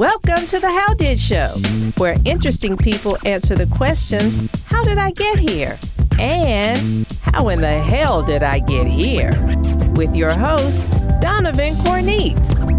Welcome to the How Did Show, where interesting people answer the questions, how did I get here? And how in the hell did I get here? With your host, Donovan Corneets.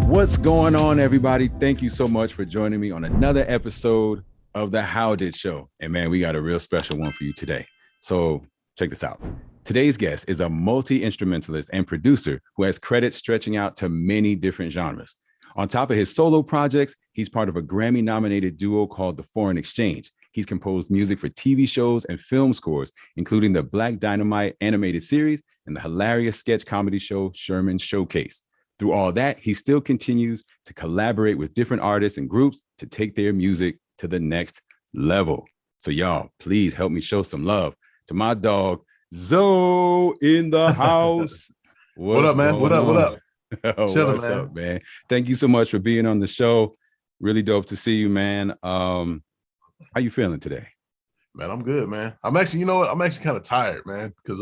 What's going on, everybody? Thank you so much for joining me on another episode of the How Did Show. And man, we got a real special one for you today. So check this out. Today's guest is a multi-instrumentalist and producer who has credits stretching out to many different genres. On top of his solo projects, he's part of a Grammy-nominated duo called the Foreign Exchange. He's composed music for TV shows and film scores, including the Black Dynamite animated series and the hilarious sketch comedy show Sherman Showcase. Through all that, he still continues to collaborate with different artists and groups to take their music to the next level. So y'all, please help me show some love to my dog, Zoe in the house. What up, man? What up? Chilling, what's up, man? Thank you so much for being on the show. Really dope to see you, man. How you feeling today? Man, I'm good, man. I'm actually kind of tired, man, because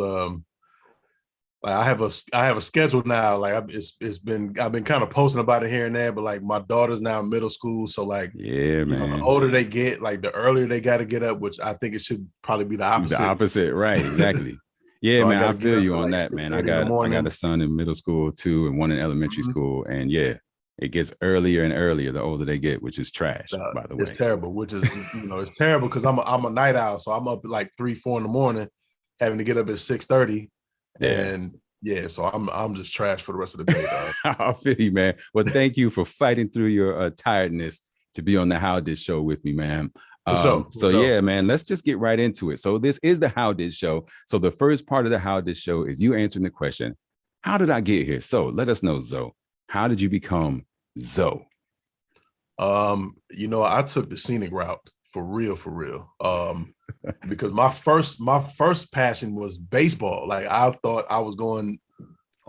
I have a schedule now. Like I've been kind of posting about it here and there, but like my daughter's now in middle school, so like yeah, man. The older they get, like the earlier they got to get up, which I think it should probably be the opposite. The opposite, right? Exactly. Yeah, so man, I feel you on that, man. I got a son in middle school too, and one in elementary school, and yeah, it gets earlier and earlier the older they get, which is trash, by the way. It's terrible, which is it's terrible because I'm a night owl, so I'm up at like 3-4 in the morning, having to get up at 6:30. And yeah, so I'm just trash for the rest of the day, dog. I feel you, man. Well, thank you for fighting through your tiredness to be on the How Did Show with me, man. Yeah, man, let's just get right into it. So this is the How Did Show. So the first part of the How Did Show is you answering the question, how did I get here? So let us know, Zoe. How did you become Zoe? I took the scenic route for real. Because my first passion was baseball. Like I thought I was going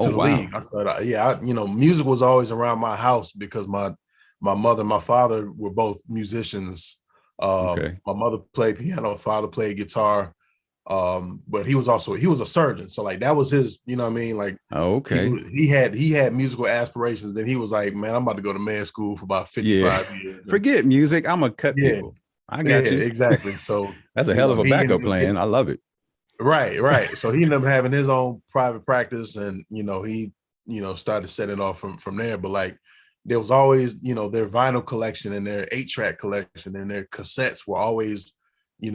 to the league. I thought, music was always around my house because my mother and my father were both musicians. My mother played piano, father played guitar. But he was a surgeon. So like that was his, you know what I mean? Like he had musical aspirations. Then he was like, man, I'm about to go to med school for about 55 years. Forget music. I'm gonna cut people. I got you. Exactly. So that's a hell of a backup plan. I love it. Right. So he ended up having his own private practice, and he started setting off from there. But like there was always, their vinyl collection and their 8-track collection and their cassettes were always,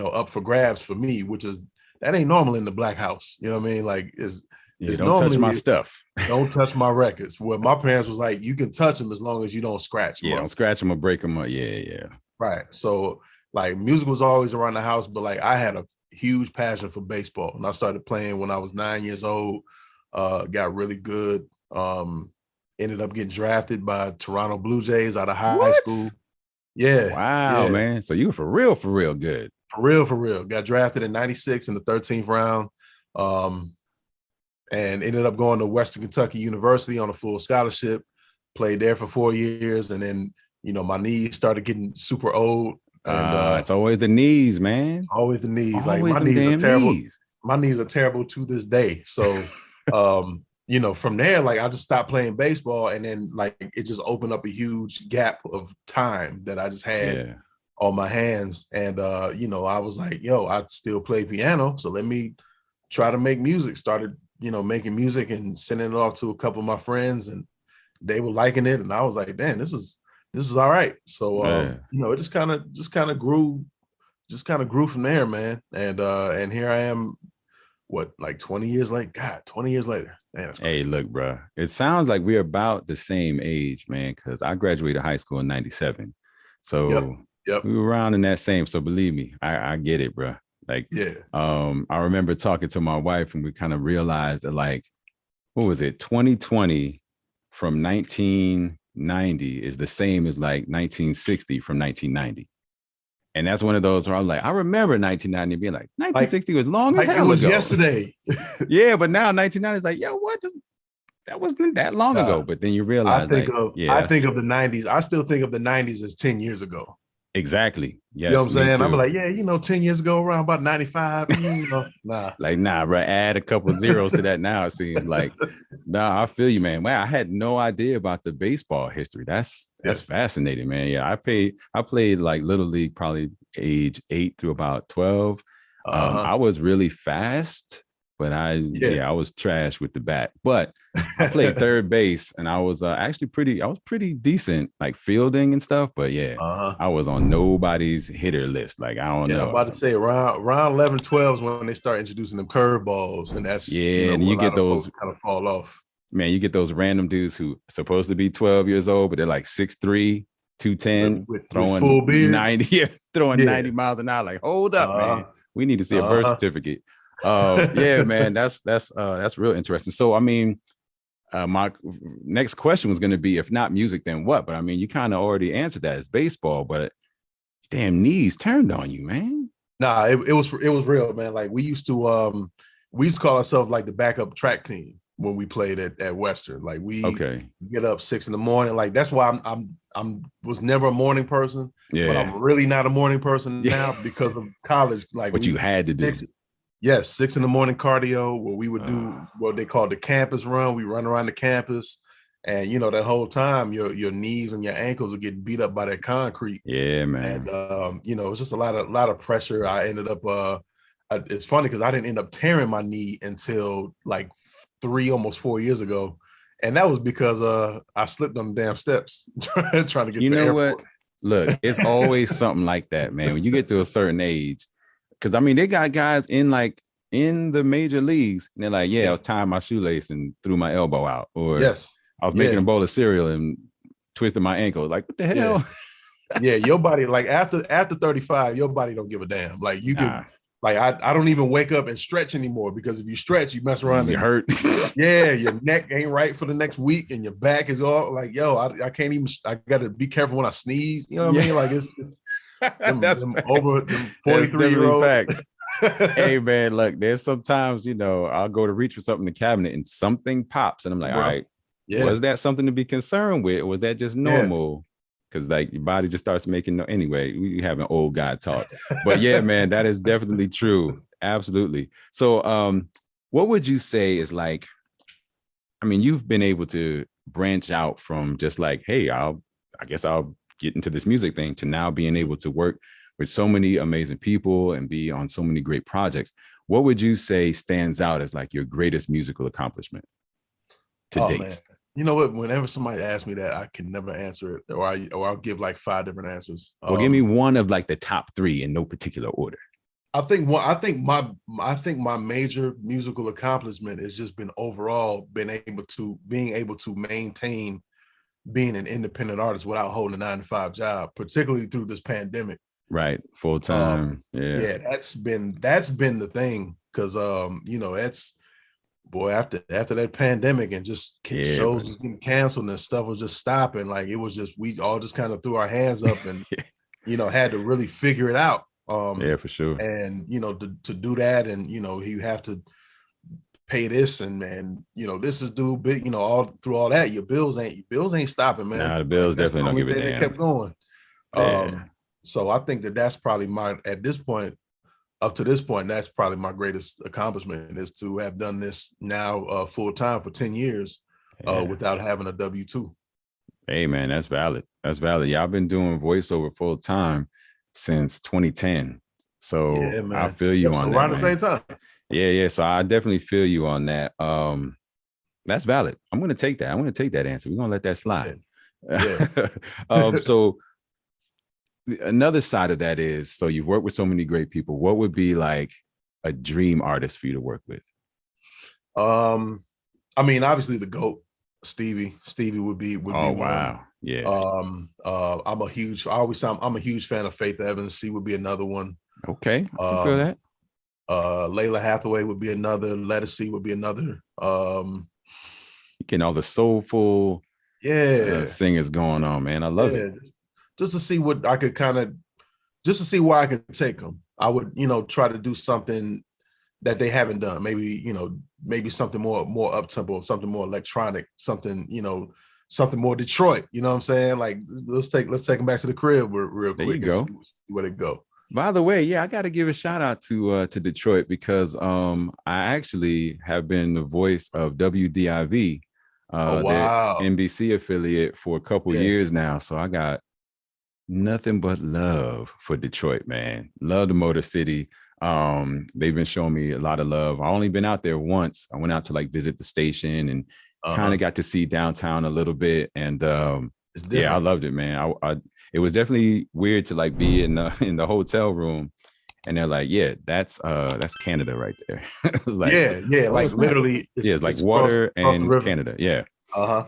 up for grabs for me, that ain't normal in the Black house. You know what I mean? Like it's don't touch my stuff. Don't touch my records. Well, my parents was like, you can touch them as long as you don't scratch them. Yeah, don't scratch them or break them up. Yeah. Right. So like music was always around the house, but like I had a huge passion for baseball, and I started playing when I was 9 years old. Got really good. Ended up getting drafted by Toronto Blue Jays out of high school. Yeah. Wow, man. So you were for real good. For real. Got drafted in 96 in the 13th round. And ended up going to Western Kentucky University on a full scholarship. Played there for 4 years, and then my knees started getting super old. And it's always the knees, man. Always the knees. Always like my knees are terrible. Knees. My knees are terrible to this day. So from there, like I just stopped playing baseball, and then like it just opened up a huge gap of time that I just had on my hands. And I was like, I still play piano, so let me try to make music. Started, making music and sending it off to a couple of my friends, and they were liking it, and I was like, damn, this is all right. So it just kind of grew from there, man. And here I am, like 20 years later? God, 20 years later. Man, hey, look, bro, it sounds like we're about the same age, man, because I graduated high school in 97. So yep. We were around in that same. So believe me, I get it, bro. Like, I remember talking to my wife, and we kind of realized that, like, what was it? 2020 from 1990 is the same as like 1960 from 1990. And that's one of those where I'm like, I remember 1990 being like, 1960 was long as hell ago. Yesterday. Yeah, but now 1990 is like, what? That wasn't that long ago. But then you realize, I think of the 90s. I still think of the 90s as 10 years ago. Exactly. Yes, You know what I'm saying? I'm too. like, yeah, 10 years ago, around about 95, nah. Like, nah, bro, add a couple zeros to that now, it seems like. Nah, I feel you, man. Wow, I had no idea about the baseball history. That's fascinating, man. Yeah, I played like Little League probably age 8 through about 12. I was really fast, but I was trash with the bat. But I played third base, and I was actually pretty decent, like fielding and stuff. But I was on nobody's hitter list. Like, I don't know. I'm about to say around 11, 12 is when they start introducing them curveballs, and that's and you get those kind of fall off. Man, you get those random dudes who are supposed to be 12 years old, but they're like 6'3", 210, throwing full 90, throwing 90 miles an hour. Like, hold up, man. We need to see a birth certificate. Man, that's real interesting. So, I mean, my next question was going to be, if not music, then what? But I mean, you kind of already answered that. It's baseball, but damn, knees turned on you, man. Nah, it was real, man. Like, we used to call ourselves like the backup track team when we played at Western. Like, we get up 6 a.m. Like, that's why I'm was never a morning person. Yeah, but I'm really not a morning person now because of college. Like, what you had to do. 6 a.m. cardio, where we would do what they call the campus run. We run around the campus, and that whole time your knees and your ankles will get beat up by that concrete. Yeah, man. And it's just a lot of pressure. I ended up it's funny because I didn't end up tearing my knee until like 3, almost 4 years ago, and that was because I slipped on the damn steps trying to get to the airport. What? Look, it's always something like that, man. When you get to a certain age, because I mean, they got guys in the major leagues, and they're like, I was tying my shoelace and threw my elbow out, or I was making a bowl of cereal and twisted my ankle. Like, what the hell? Your body, like after 35, your body don't give a damn. Like, you can. Like, I don't even wake up and stretch anymore, because if you stretch, you mess around. You hurt. Your neck ain't right for the next week, and your back is all like, I can't even. I got to be careful when I sneeze. You know what I mean? Like, it's that's over 43-year-old fact. Hey, man, look, there's sometimes I'll go to reach for something in the cabinet and something pops, and I'm like, all right, was that something to be concerned with, or was that just normal? Because like your body just starts making anyway. We have an old guy talk, but man, that is definitely true. Absolutely. So, what would you say is like? I mean, you've been able to branch out from just like, hey, I guess I'll get into this music thing, to now being able to work with so many amazing people and be on so many great projects. What would you say stands out as like your greatest musical accomplishment to date? Man. You know what? Whenever somebody asks me that, I can never answer it, or I'll give like 5 different answers. Well, give me one of like the top 3 in no particular order. I think my major musical accomplishment has just been overall being able to maintain being an independent artist without holding a 9-to-5 job, particularly through this pandemic. Right, full time. That's been the thing, because that's. Boy, after that pandemic and just shows was getting canceled and stuff was just stopping, like, it was just, we all just kind of threw our hands up and had to really figure it out. For sure. And to do that, and you have to pay this and this is due big, all through all that, your bills ain't stopping, man. Nah, the bills definitely don't give a damn. They kept going. So I think that's probably up to this point, that's probably my greatest accomplishment, is to have done this now full time for 10 years without having a W-2. Hey, man, that's valid. That's valid. Yeah, I've been doing voiceover full time since 2010. So I feel you on that. Around the same time. Yeah. So I definitely feel you on that. That's valid. I'm going to take that. I'm going to take that answer. We're going to let that slide. So another side of that is, so you've worked with so many great people. What would be like a dream artist for you to work with? I mean, obviously the GOAT, Stevie would be one. Wow. Yeah. I'm a huge fan of Faith Evans. She would be another one. Okay. I feel that. Layla Hathaway would be another. Lettucey would be another. You're getting all the soulful singers going on, man. I love it. Just to see what I could just to see where I could take them. I would, try to do something that they haven't done. Maybe something more up-tempo, something more electronic, something, something more Detroit. You know what I'm saying? Like let's take them back to the crib real quick. There you go. See where they go. By the way, yeah, I got to give a shout out to Detroit because I actually have been the voice of WDIV, wow, their NBC affiliate for a couple years now. So I got nothing but love for Detroit, man. Love the Motor City. They've been showing me a lot of love. I only been out there once. I went out to like visit the station and kind of got to see downtown a little bit. And yeah, I loved it, man. It was definitely weird to like be in the hotel room, and they're like, "Yeah, that's Canada right there." It was like, like literally, it's like water across and Canada, yeah.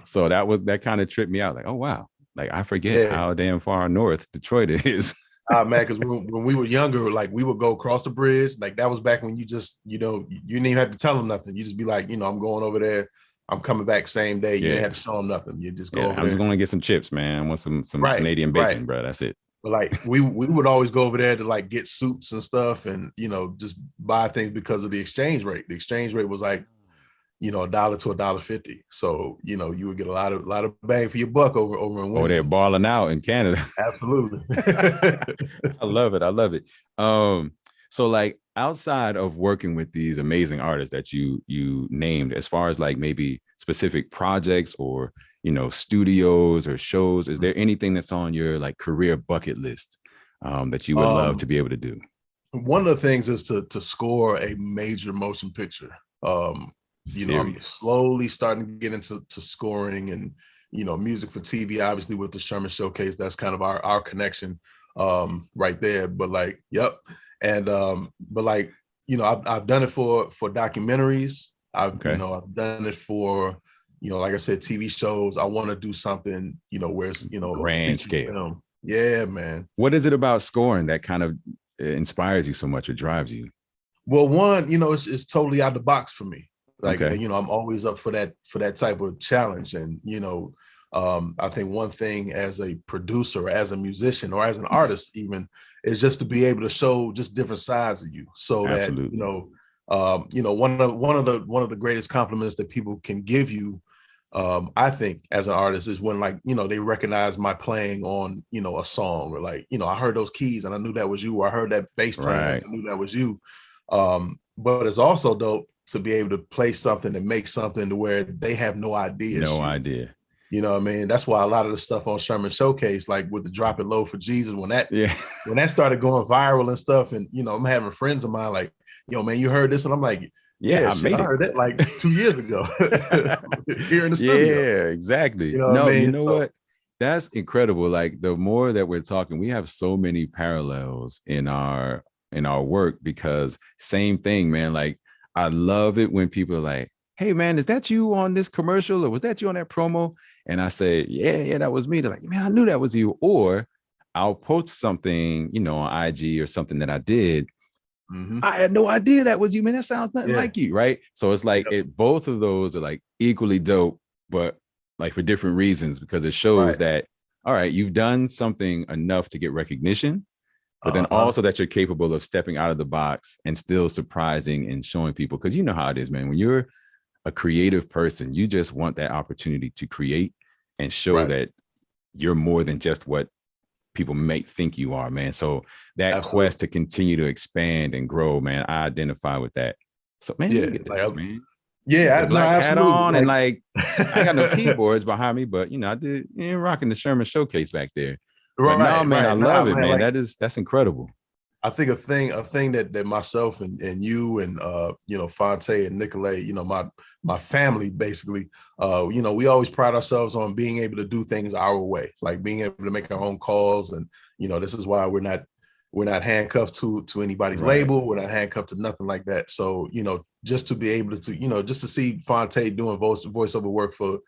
So that kind of tripped me out. Like, oh wow, like I forget how damn far north Detroit is. Man, because when we were younger, like we would go across the bridge. Like that was back when you just, you didn't even have to tell them nothing. You just be like, I'm going over there. I'm coming back same day. You didn't have to show them nothing. You just go over there. I'm just going to get some chips, man. I want some Canadian bacon, bro. That's it. But like we would always go over there to like get suits and stuff and, just buy things because of the exchange rate. The exchange rate was like, $1 to $1.50. So, you would get a lot of bang for your buck over in Windsor. Oh, they're balling out in Canada. Absolutely. I love it. So like outside of working with these amazing artists that you named, as far as like maybe specific projects or, studios or shows, is there anything that's on your like career bucket list that you would love to be able to do? One of the things is to score a major motion picture. I'm slowly starting to get into scoring and, music for TV, obviously with the Sherman Showcase. That's kind of our connection right there. But like, yep. And but like, I've done it for documentaries. I've done it for, like I said, TV shows. I want to do something, where it's, grand scale. Film. Yeah, man. What is it about scoring that kind of inspires you so much or drives you? Well, one, it's totally out the box for me. Like, I'm always up for that type of challenge. And, I think one thing as a producer, as a musician, or as an artist even, is just to be able to show just different sides of you. So Absolutely. That, one of the greatest compliments that people can give you, I think, as an artist is when like, they recognize my playing on, a song, or like, I heard those keys and I knew that was you, or I heard that bass playing and I knew that was you. But it's also dope to be able to play something and make something to where they have no idea. No idea. You know what I mean? That's why a lot of the stuff on Sherman Showcase, like with the Drop It Low for Jesus, when that started going viral and stuff, and I'm having friends of mine like, yo, man, you heard this? And I'm like, I heard that like 2 years ago here in the studio. Yeah, exactly. What? That's incredible. Like the more that we're talking, we have so many parallels in our work, because same thing, man. Like I love it when people are like, hey man, is that you on this commercial, or was that you on that promo? And I say, yeah, that was me. They're like, man, I knew that was you. Or I'll post something, on IG or something that I did. Mm-hmm. I had no idea that was you, man. That sounds nothing like you, right? So it's like both of those are like equally dope, but like for different reasons, because it shows that, all right, you've done something enough to get recognition, but then also that you're capable of stepping out of the box and still surprising and showing people. Because you know how it is, man. When you're a creative person, you just want that opportunity to create and show that you're more than just what people may think you are, man. So that quest to continue to expand and grow, man, I identify with that. So man, you get this, man. Yeah, black hat on, and like I got no keyboards behind me, but I did rocking the Sherman Showcase back there. But no, man, I love it, man. Like, that's incredible. I think a thing that myself and you and Phonte and Nicolay, my family basically, we always pride ourselves on being able to do things our way, like being able to make our own calls. And this is why we're not handcuffed to anybody's label. We're not handcuffed to nothing like that. So just to be able to just to see Phonte doing voiceover work for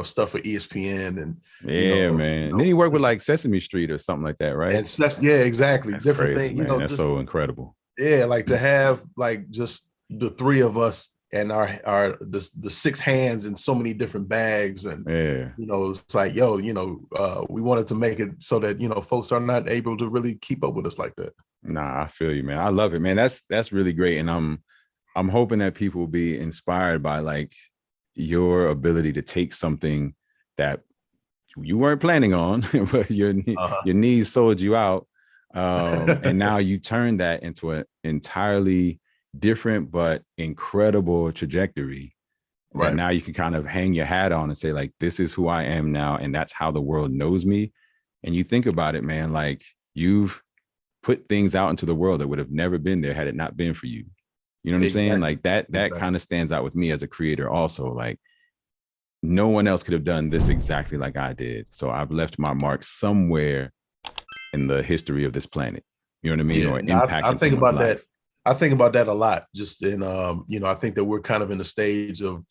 stuff for ESPN and man. And then he worked with like Sesame Street or something like that, right? And exactly. That's different crazy, thing. That's so incredible. Yeah, like to have like just the three of us and the six hands in so many different bags, and it's like we wanted to make it so that folks are not able to really keep up with us like that. Nah, I feel you, man. I love it, man. That's really great, and I'm hoping that people will be inspired by like your ability to take something that you weren't planning on, but your knees sold you out. And now you turn that into an entirely different but incredible trajectory. Right. Now you can kind of hang your hat on and say, like, this is who I am now, and that's how the world knows me. And you think about it, man, like you've put things out into the world that would have never been there had it not been for you. You know what I'm saying? Like that kind of stands out with me as a creator also. Like no one else could have done this exactly like I did. So I've left my mark somewhere in the history of this planet. You know what I mean? Or impact. I think about that. I think about that a lot. Just in, I think that we're kind of in the stage of,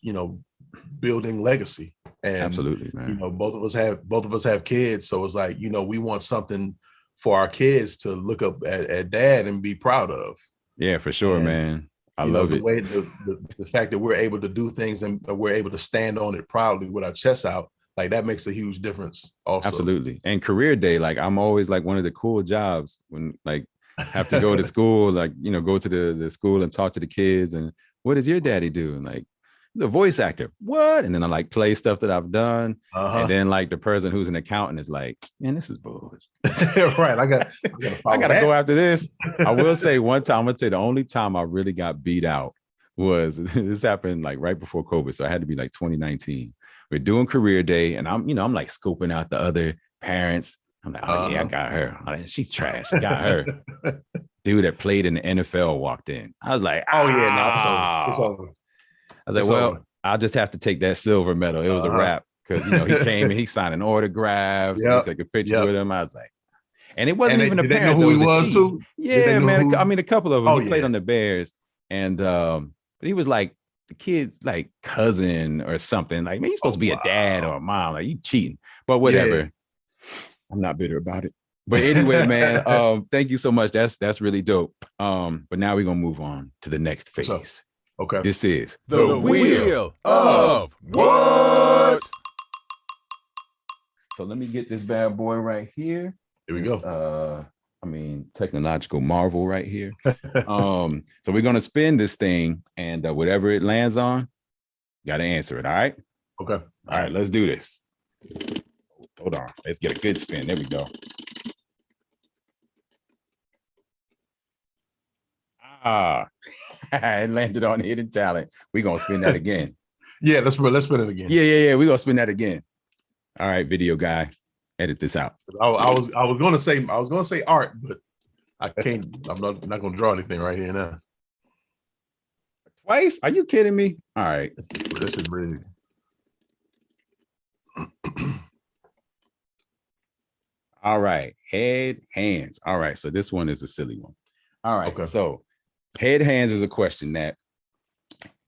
building legacy. And absolutely, man. Both of us have kids, so it's like, we want something for our kids to look up at dad and be proud of. Yeah, for sure, man. I love it. The fact that we're able to do things and we're able to stand on it proudly with our chests out, like that makes a huge difference also. Absolutely. And career day, like I'm always like one of the cool jobs when like have to go to school, like, go to the school and talk to the kids. And what does your daddy do? And like, the voice actor, what? And then I like play stuff that I've done. And then like the person who's an accountant is like, man, this is bullshit. Right. I gotta go after this. I will say one time, I'm gonna say the only time I really got beat out was this happened like right before COVID. So I had to be like 2019. We're doing career day and I'm like scoping out the other parents. I'm like, oh yeah, I got her. She's trash. I got her. Dude that played in the NFL walked in. I was like, oh yeah, no, it's over. I was like, well, I'll just have to take that silver medal. It was a wrap because, he came and he signing autographs. Yep. Take a picture with him. I was like, and it wasn't even apparent who he was too. Yeah, man. I mean, a couple of them. He played on the Bears, and but he was like the kid's like cousin or something. Like, man, he's supposed to be a dad or a mom. Like, you cheating, but whatever. Yeah. I'm not bitter about it. But anyway, man, thank you so much. That's really dope. But now we're gonna move on to the next phase. Okay. This is the Wheel of What? So let me get this bad boy right here. Here we go. Technological marvel right here. So we're gonna spin this thing, and whatever it lands on, you gotta answer it. All right. Okay. All right. Let's do this. Hold on. Let's get a good spin. There we go. It landed on hidden talent. We're gonna spin that again. Yeah, let's spin it again. Yeah. We're gonna spin that again. All right, video guy, edit this out. I was gonna say art, but I can't. I'm not gonna draw anything right here now. Twice? Are you kidding me? All right. This is really. All right, head, hands. All right, so this one is a silly one. All right, okay. So head, hands is a question that,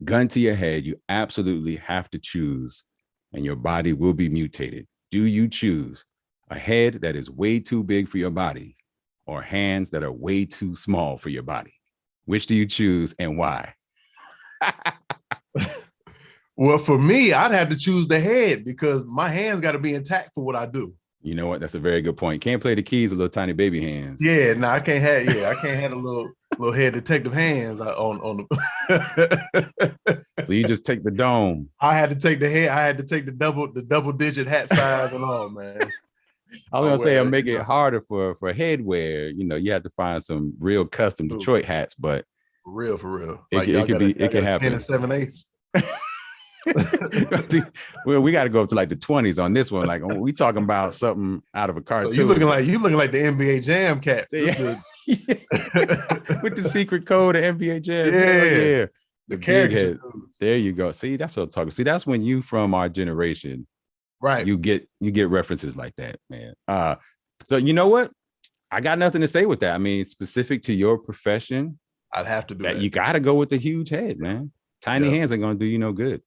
gun to your head, you absolutely have to choose, and your body will be mutated. Do you choose a head that is way too big for your body or hands that are way too small for your body? Which do you choose and why? Well, for me, I'd have to choose the head because my hands got to be intact for what I do. You know what? That's a very good point. Can't play the keys with little tiny baby hands. Yeah, no, I can't have a little head detective hands on the. So you just take the dome. I had to take the head. I had to take the double digit hat size and all, man. I was gonna say I'll make it harder for head wear. You have to find some real custom Detroit hats, but for real. It can happen. 10 7/8. Well, we got to go up to like the 20s on this one. Like we talking about something out of a cartoon. So you looking like the NBA Jam cat. Yeah. With the secret code of NBA Jam. Yeah. The character. There you go. See, that's what I'm talking. See, that's when you from our generation, right? You get references like that, man. So you know what? I got nothing to say with that. I mean, specific to your profession, I'd have to do that. You got to go with the huge head, man. Tiny hands ain't gonna do you no good.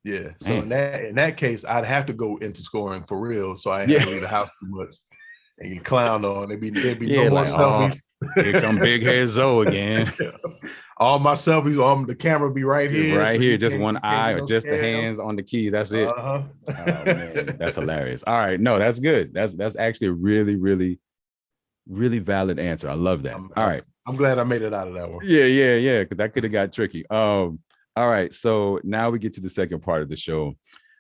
Yeah. So in that case, I'd have to go into scoring for real. So I have to leave the house too much and get clowned on. There'd be no more selfies. Here come Big Head Zoe again. All my selfies, the camera be right here. Right here, just one eye or just the hands on the keys. That's it. Oh, man, that's hilarious. All right. No, that's good. That's actually a really, really, really valid answer. I love that. All right. I'm glad I made it out of that one. Yeah. Because that could have got tricky. All right, so now we get to the second part of the show,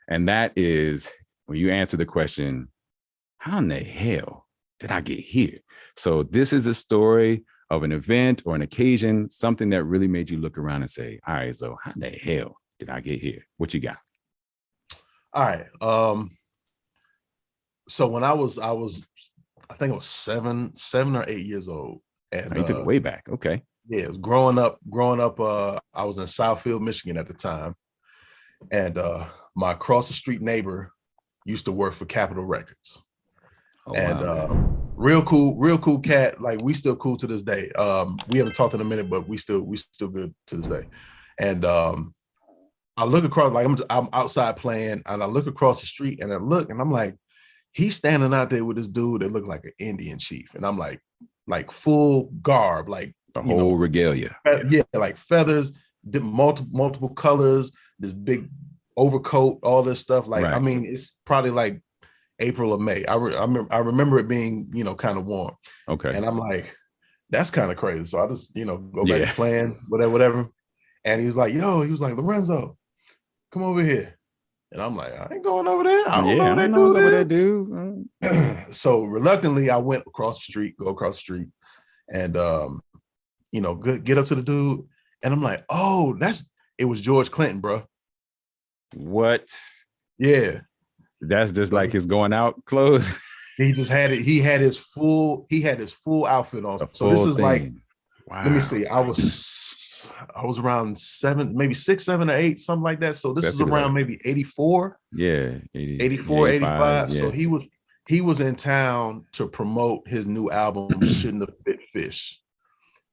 and that is when you answer the question, how in the hell did I get here? So this is a story of an event or an occasion, something that really made you look around and say, all right, so how in the hell did I get here? What you got? All right. So when I think I was seven or 8 years old. And you took it way back. Okay. Yeah, it was growing up, I was in Southfield, Michigan at the time. And my across the street neighbor used to work for Capitol Records. Oh, and wow, real cool cat. Like, we still cool to this day. We haven't talked in a minute, but we still good to this day. And I look across, like I'm outside playing, and I look across the street, and I look, and I'm like, he's standing out there with this dude that looked like an Indian chief, and I'm like full garb, like the whole regalia. Yeah, like feathers, multiple colors, this big overcoat, all this stuff. Like, right. I mean, it's probably like April or May. I remember it being, kind of warm. Okay. And I'm like, that's kind of crazy. So I just, go back to playing, whatever. And he was like, Lorenzo, come over here. And I'm like, I ain't going over there. I don't know what's over there, dude. So reluctantly, I went across the street, and get up to the dude. And I'm like, oh, it was George Clinton, bro. What? Yeah. That's just like his going out clothes. He just had it. He had his full outfit on. So this is thing. Like, wow. Let me see. I was around 6, 7, or 8, something like that. So this is around maybe 84. Yeah. 84, 85. Yeah. So he was in town to promote his new album, Shouldn't Have Bit Fish,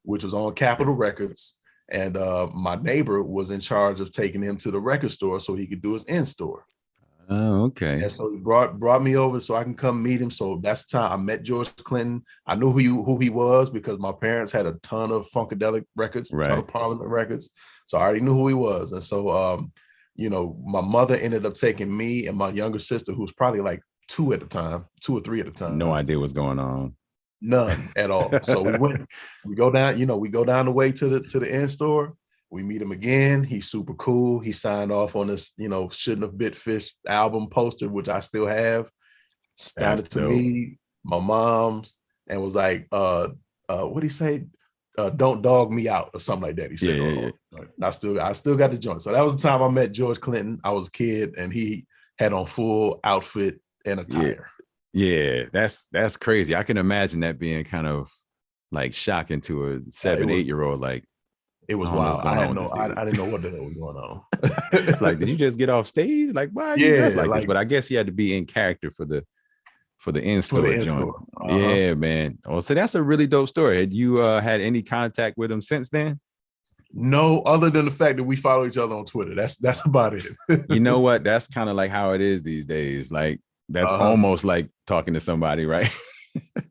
which was on Capitol Records. And my neighbor was in charge of taking him to the record store so he could do his in-store. Oh, okay. And so he brought me over so I can come meet him. So that's the time I met George Clinton. I knew who he was because my parents had a ton of Funkadelic records, a ton of Parliament records. So I already knew who he was. And so, my mother ended up taking me and my younger sister, who was probably like 2 or 3 at the time. No idea what's going on. None at all. So we go down the way to the in-store. We meet him again. He's super cool. He signed off on this, Shouldn't Have Bit Fish album poster, which I still have. Signed it to me, my mom's, and was like, what'd he say? Don't dog me out or something like that. He said, I still got the joint. So that was the time I met George Clinton. I was a kid, and he had on full outfit and attire. Yeah, that's crazy. I can imagine that being kind of like shocking to a 7, 8-year-old. Like, it was wild. I didn't know what the hell was going on. It's like, did you just get off stage? Like, why are you dressed like this? But I guess he had to be in character for the in-store joint. Yeah, man. Oh, so that's a really dope story. Had you had any contact with him since then? No, other than the fact that we follow each other on Twitter. That's about it. You know what? That's kind of like how it is these days. Like, that's almost like talking to somebody, right?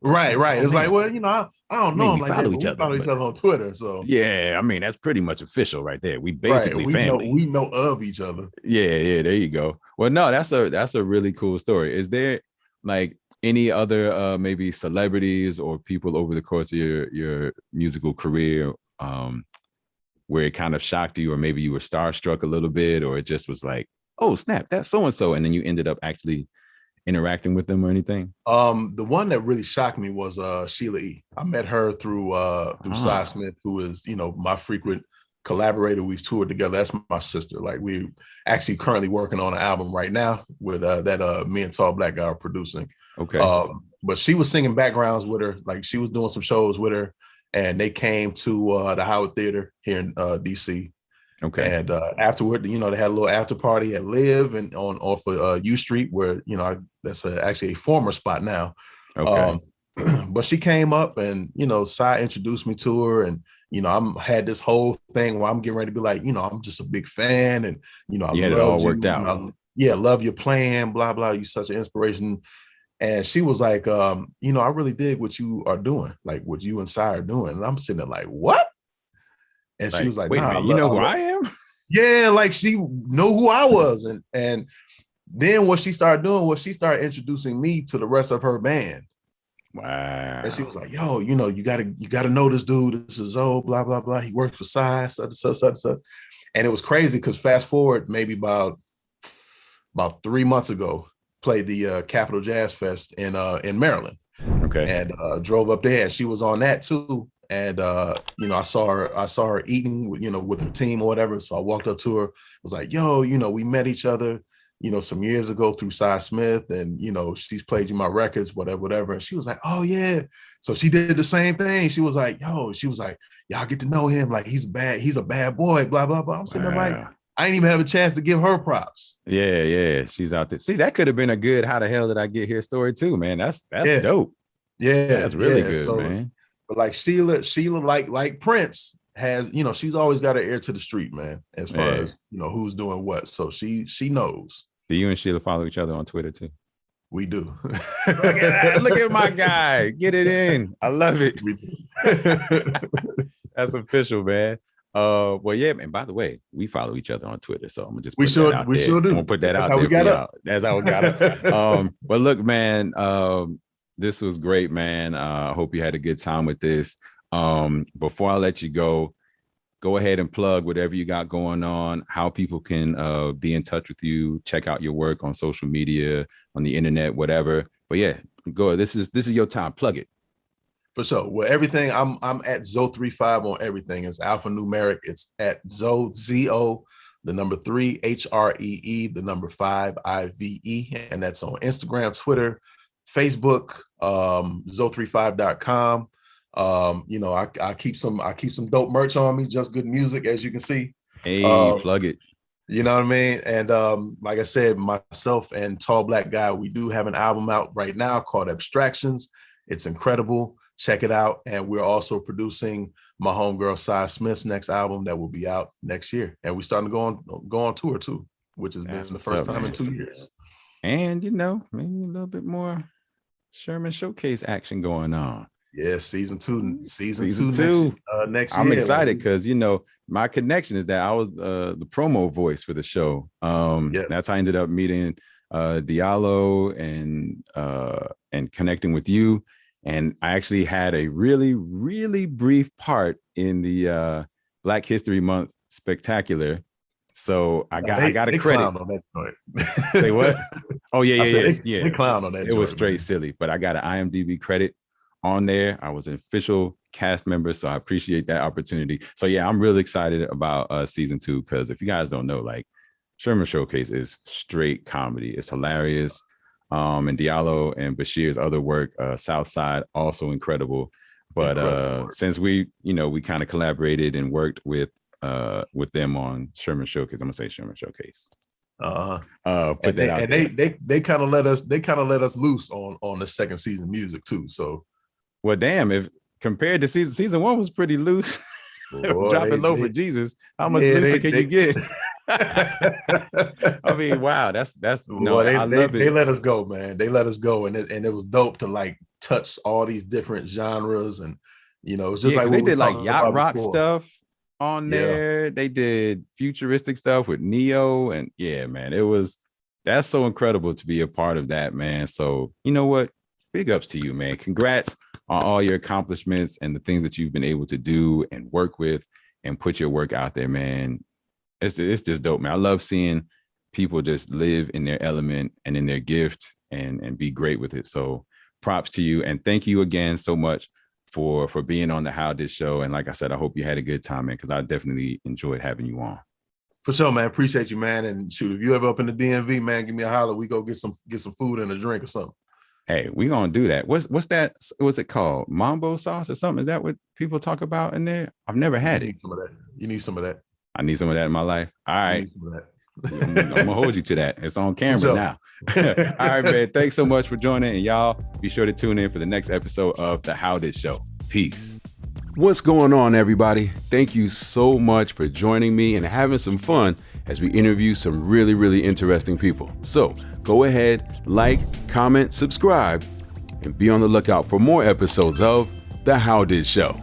Right. It's like, well, I don't know. We follow each other on Twitter. So yeah, I mean, that's pretty much official right there. We basically family. We know of each other. Yeah. There you go. Well, no, that's a really cool story. Is there like any other maybe celebrities or people over the course of your musical career where it kind of shocked you, or maybe you were starstruck a little bit, or it just was like, oh snap, that's so and so, and then you ended up actually interacting with them or anything? The one that really shocked me was Sheila E. I met her through Cy Smith, who is my frequent collaborator. We've toured together. That's my sister. Like, we actually currently working on an album right now with that me and Tall Black Guy are producing. Okay. But she was singing backgrounds with her. Like, she was doing some shows with her, and they came to the Howard Theater here in DC. Okay. And afterward, they had a little after party at Live and off of U Street, where that's actually a former spot now. Okay. But she came up, and Cy introduced me to her, and I'm had this whole thing where I'm getting ready to be like, I'm just a big fan, and I had it all worked out. Love your playing, blah blah. You're such an inspiration. And she was like, I really dig what you are doing, like what you and Cy are doing. And I'm sitting there like, what? And she was like, wait a minute, you know who I am? Yeah, like she knew who I was. And then what she started doing was she started introducing me to the rest of her band. Wow. And she was like, yo, you gotta know this dude. This is Zoe, blah, blah, blah. He works for Cy, such. And it was crazy because fast forward maybe about 3 months ago, played the Capitol Jazz Fest in Maryland. Okay. And drove up there, and she was on that too. And I saw her eating, with her team or whatever. So I walked up to her, was like, yo, we met each other, some years ago through Cy Smith, and she's played you my records, whatever. And she was like, oh yeah. So she did the same thing. She was like, y'all get to know him, like he's a bad boy, blah blah blah. I'm sitting there like, I ain't even have a chance to give her props. Yeah, she's out there. See, that could have been a good "How the hell did I get here" story too, man. That's dope. Yeah, that's really good, man. But like Sheila, like Prince has, she's always got her ear to the street, man. As far as who's doing what, so she knows. Do you and Sheila follow each other on Twitter too? We do. Look at that. Look at my guy. Get it in. I love it. That's official, man. Well, yeah, man. By the way, we follow each other on Twitter, so I'm gonna just put that out there. We sure do. I'm gonna put that That's out how there. We got up. That's how we got it. But look, man. This was great, man. I hope you had a good time with this. Before I let you go ahead and plug whatever you got going on, how people can be in touch with you, check out your work on social media, on the internet, whatever. But yeah, go. This is your time. Plug it. For sure. Well, everything, I'm at Zo35 on everything. It's alphanumeric. It's at Zo, the number 3, HREE, the number 5, IVE. And that's on Instagram, Twitter, Facebook, Zo35.com. I keep some dope merch on me, just good music, as you can see. Hey, plug it. You know what I mean? And like I said, myself and Tall Black Guy, we do have an album out right now called Abstractions. It's incredible. Check it out. And we're also producing my homegirl Cy Smith's next album that will be out next year. And we're starting to go on tour too, which has been the first time in 2 years. And maybe a little bit more Sherman showcase action going on. Yeah, season two. Next year. I'm excited because my connection is that I was the promo voice for the show. Yes. That's how I ended up meeting Diallo and connecting with you. And I actually had a really, really brief part in the Black History Month spectacular. So I got a credit. On that joint. Say what? Oh yeah. They clown on that. It was straight silly, but I got an IMDb credit on there. I was an official cast member, so I appreciate that opportunity. So yeah, I'm really excited about season 2 because if you guys don't know, like Sherman Showcase is straight comedy. It's hilarious. And Diallo and Bashir's other work, Southside, also incredible. But since we kind of collaborated and worked with them on Sherman Showcase, I'm gonna say Sherman Showcase. They kind of let us loose on the second season music too. So, well, damn, if compared to season 1 was pretty loose. Dropping low for Jesus. How much looser can you get? I mean, wow, that's I love it. They let us go, man. They let us go, and it was dope to like touch all these different genres, and it's just like they did like yacht rock stuff on there. They did futuristic stuff with Neo, and yeah, man, that's so incredible to be a part of that, man. So you know what? Big ups to you, man. Congrats on all your accomplishments and the things that you've been able to do and work with and put your work out there, man. It's just dope, man. I love seeing people just live in their element and in their gift and be great with it. So props to you. And thank you again so much for being on the How This Show. And like I said, I hope you had a good time, man, because I definitely enjoyed having you on. For sure, man. Appreciate you, man. And shoot, if you ever up in the DMV, man, give me a holler. We go get some food and a drink or something. Hey, we gonna do that. What's that? What's it called? Mambo sauce or something? Is that what people talk about in there? I've never had it. You need some of that. I need some of that in my life. All right. I'm gonna hold you to that. It's on camera now. All right, man. Thanks so much for joining. And y'all be sure to tune in for the next episode of The How This Show. Peace. What's going on, everybody? Thank you so much for joining me and having some fun as we interview some really, really interesting people. So go ahead, like, comment, subscribe, and be on the lookout for more episodes of The How This Show.